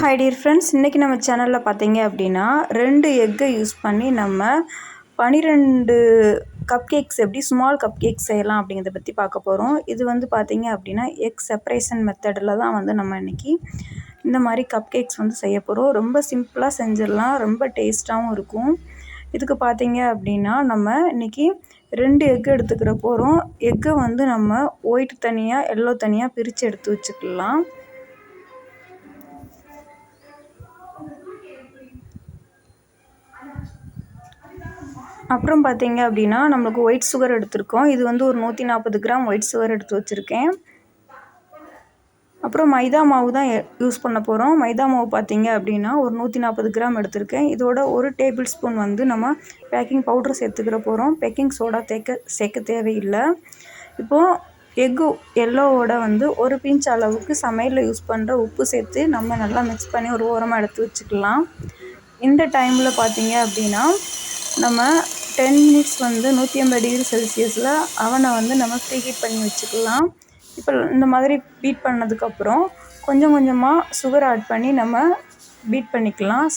Hi dear friends, இன்றைக்கி நம்ம சேனலில் பார்த்தீங்க அப்படின்னா 2 எக்கை யூஸ் பண்ணி நம்ம 12 கப் கேக்ஸ் எப்படி ஸ்மால் கப் கேக்ஸ் செய்யலாம் அப்படிங்கிறத பற்றி பார்க்க போகிறோம். இது வந்து பார்த்தீங்க அப்படின்னா எக் செப்பரேஷன் மெத்தடில் தான் வந்து நம்ம இன்றைக்கி இந்த மாதிரி கப் கேக்ஸ் வந்து செய்ய போகிறோம். ரொம்ப சிம்பிளாக செஞ்சிடலாம், ரொம்ப டேஸ்ட்டாகவும் இருக்கும். இதுக்கு பார்த்தீங்க அப்படின்னா நம்ம இன்றைக்கி 2 எக் எடுத்துக்கிற போகிறோம். எக்கை வந்து நம்ம ஒயிட் தனியாக எல்லோ தனியாக பிரித்து எடுத்து வச்சுக்கலாம். அப்புறம் பார்த்தீங்க அப்படின்னா நம்மளுக்கு ஒயிட் சுகர் எடுத்திருக்கோம். இது வந்து ஒரு 140 கிராம் ஒயிட் சுகர் எடுத்து வச்சுருக்கேன். அப்புறம் மைதா மாவு தான் யூஸ் பண்ண போகிறோம். மைதா மாவு பார்த்தீங்க அப்படின்னா ஒரு 140 கிராம் எடுத்திருக்கேன். இதோட 1 டேபிள் ஸ்பூன் வந்து நம்ம பேக்கிங் பவுடர் சேர்த்துக்கிற போகிறோம். பேக்கிங் சோடா சேர்க்க தேவையில்லை. இப்போது எக்கு எல்லோவோட வந்து ஒரு பிஞ்ச் அளவுக்கு சமையலில் யூஸ் பண்ணுற உப்பு சேர்த்து நம்ம நல்லா மிக்ஸ் பண்ணி ஒரு ஓரமாக எடுத்து வச்சுக்கலாம். இந்த டைமில் பார்த்தீங்க அப்படின்னா நம்ம 10 மினிட்ஸ் வந்து 180 டிகிரி செல்சியஸில் அவனை வந்து நம்ம ப்ரீ ஹீட் பண்ணி வச்சுக்கலாம். இப்போ இந்த மாதிரி பீட் பண்ணதுக்கப்புறம் கொஞ்சம் கொஞ்சமாக சுகர் ஆட் பண்ணி நம்ம பீட் பண்ணிக்கலாம்.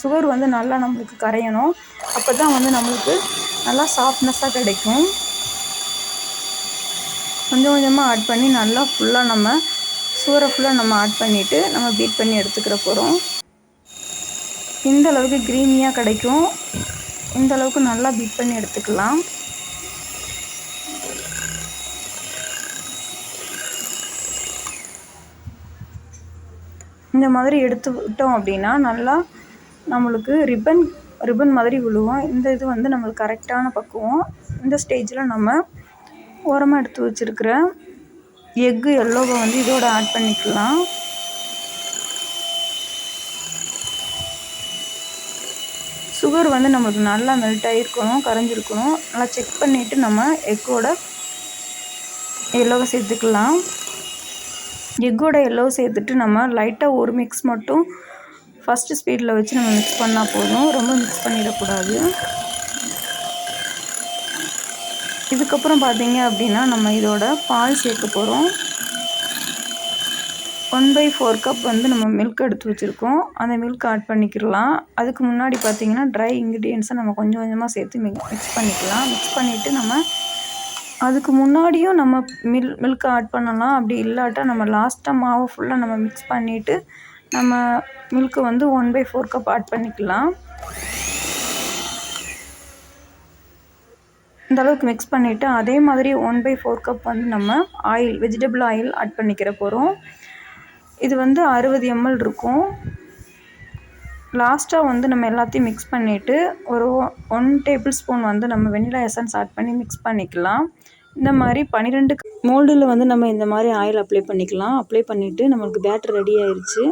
சுகர் வந்து நல்லா நம்மளுக்கு கரையணும். அப்போ தான் வந்து நம்மளுக்கு நல்லா சாஃப்ட்னஸாக கிடைக்கும். கொஞ்சம் கொஞ்சமாக ஆட் பண்ணி நல்லா ஃபுல்லாக நம்ம சுகரை ஃபுல்லாக நம்ம ஆட் பண்ணிவிட்டு நம்ம பீட் பண்ணி எடுத்துக்கிற போகிறோம். இந்த அளவுக்கு க்ரீமியாக கிடைக்கும். இந்த அளவுக்கு நல்லா பீட் பண்ணி எடுத்துக்கலாம். இந்த மாதிரி எடுத்து விட்டோம் அப்படின்னா நல்லா நம்மளுக்கு ரிப்பன் மாதிரி விழுவோம். இந்த இது வந்து நம்மளுக்கு கரெக்டான பக்குவம். இந்த ஸ்டேஜில் நம்ம ஓரமாக எடுத்து வச்சுருக்கிற எக்கு எல்லோவை வந்து இதோட ஆட் பண்ணிக்கலாம். சுகர் வந்து நம்மளுக்கு நல்லா மெல்ட் ஆகிருக்கணும், கரைஞ்சிருக்கணும். நல்லா செக் பண்ணிவிட்டு நம்ம எக்கோட எல்லோவை சேர்த்துக்கலாம். எக்கோட எல்லோவை சேர்த்துட்டு நம்ம லைட்டாக ஒரு மிக்ஸ் மட்டும் ஃபஸ்ட்டு ஸ்பீடில் வச்சு நம்ம மிக்ஸ் பண்ணால் போதும். ரொம்ப மிக்ஸ் பண்ணிடக்கூடாது. இதுக்கப்புறம் பார்த்தீங்க அப்படின்னா நம்ம இதோட பால் சேர்க்க போகிறோம். 1/4 கப் வந்து நம்ம மில்க் எடுத்து வச்சுருக்கோம். அந்த மில்க் ஆட் பண்ணிக்கலாம். அதுக்கு முன்னாடி பார்த்திங்கன்னா ட்ரை இன்க்ரீடியன்ஸை நம்ம கொஞ்சம் கொஞ்சமாக சேர்த்து மிக்ஸ் பண்ணிக்கலாம். மிக்ஸ் பண்ணிவிட்டு நம்ம அதுக்கு முன்னாடியும் நம்ம மில்க் ஆட் பண்ணலாம். அப்படி இல்லாட்டா நம்ம லாஸ்ட்டாக மாவு ஃபுல்லாக நம்ம மிக்ஸ் பண்ணிவிட்டு நம்ம மில்க்கு வந்து 1/4 கப் ஆட் பண்ணிக்கலாம். இந்த அளவுக்கு மிக்ஸ் பண்ணிவிட்டு அதே மாதிரி 1/4 கப் வந்து நம்ம வெஜிடபிள் ஆயில் ஆட் பண்ணிக்கிற போகிறோம். இது வந்து 60 ml இருக்கும். லாஸ்ட்டாக வந்து நம்ம எல்லாத்தையும் மிக்ஸ் பண்ணிவிட்டு ஒரு 1 டேபிள் ஸ்பூன் வந்து நம்ம வெனிலா எசன்ஸ் ஆட் பண்ணி மிக்ஸ் பண்ணிக்கலாம். இந்த மாதிரி 12 மோல்டில் வந்து நம்ம இந்த மாதிரி ஆயில் அப்ளை பண்ணிக்கலாம். அப்ளை பண்ணிவிட்டு நம்மளுக்கு பேட்டர் ரெடி ஆயிடுச்சு.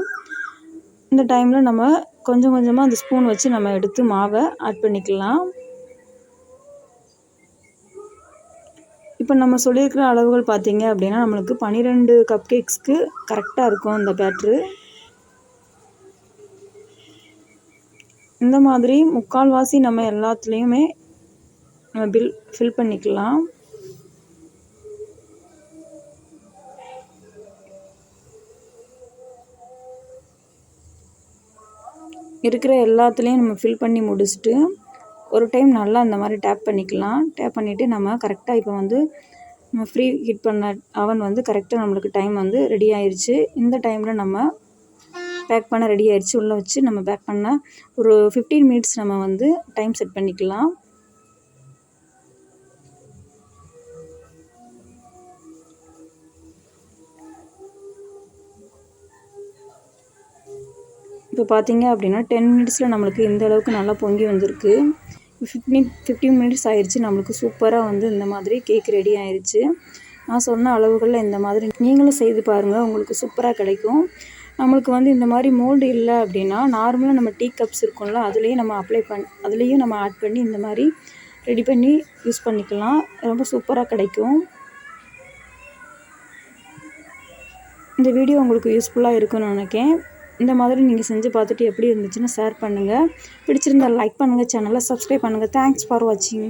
இந்த டைமில் நம்ம கொஞ்சம் கொஞ்சமாக அந்த ஸ்பூன் வச்சு நம்ம எடுத்து மாவை ஆட் பண்ணிக்கலாம். இப்போ நம்ம சொல்லியிருக்கிற அளவுகள் பார்த்தீங்க அப்படின்னா நம்மளுக்கு 12 கப் கேக்ஸ்க்கு கரெக்டாக இருக்கும் இந்த பேட்ரு. இந்த மாதிரி முக்கால்வாசி நம்ம எல்லாத்துலேயுமே நம்ம ஃபில் பண்ணிக்கலாம். இருக்கிற எல்லாத்துலேயும் நம்ம ஃபில் பண்ணி முடிச்சுட்டு ஒரு டைம் நல்லா இந்த மாதிரி டேப் பண்ணிக்கலாம். டேப் பண்ணிவிட்டு நம்ம கரெக்டாக இப்போ வந்து நம்ம ஃப்ரீ ஹீட் பண்ண அவன் வந்து கரெக்டாக நம்மளுக்கு டைம் வந்து ரெடி ஆயிடுச்சு. இந்த டைமில் நம்ம பேக் பண்ண ரெடி ஆயிடுச்சு. உள்ளே வச்சு நம்ம பேக் பண்ண ஒரு 15 மினிட்ஸ் நம்ம வந்து டைம் செட் பண்ணிக்கலாம். இப்போ பார்த்தீங்க அப்படின்னா 10 மினிட்ஸில் நம்மளுக்கு இந்த அளவுக்கு நல்லா பொங்கி வந்திருக்கு. 15 மினிட்ஸ் ஆயிடுச்சு. நம்மளுக்கு சூப்பராக வந்து இந்த மாதிரி கேக் ரெடி ஆயிடுச்சு. நான் சொன்ன அளவுகளில் இந்த மாதிரி நீங்களும் செய்து பாருங்கள், உங்களுக்கு சூப்பராக கிடைக்கும். நம்மளுக்கு வந்து இந்த மாதிரி மோல்டு இல்லை அப்படின்னா நார்மலாக நம்ம டீ கப்ஸ் இருக்கும்ல, அதுலேயும் நம்ம ஆட் பண்ணி இந்த மாதிரி ரெடி பண்ணி யூஸ் பண்ணிக்கலாம். ரொம்ப சூப்பராக கிடைக்கும். இந்த வீடியோ உங்களுக்கு யூஸ்ஃபுல்லாக இருக்குன்னு நினைக்கிறேன். இந்த மாதிரி நீங்கள் செஞ்சு பார்த்துட்டு எப்படி இருந்துச்சுன்னு ஷேர் பண்ணுங்கள். பிடிச்சிருந்தால் லைக் பண்ணுங்கள், சேனலை சப்ஸ்கிரைப் பண்ணுங்கள். தேங்க்ஸ் ஃபார் வாட்சிங்.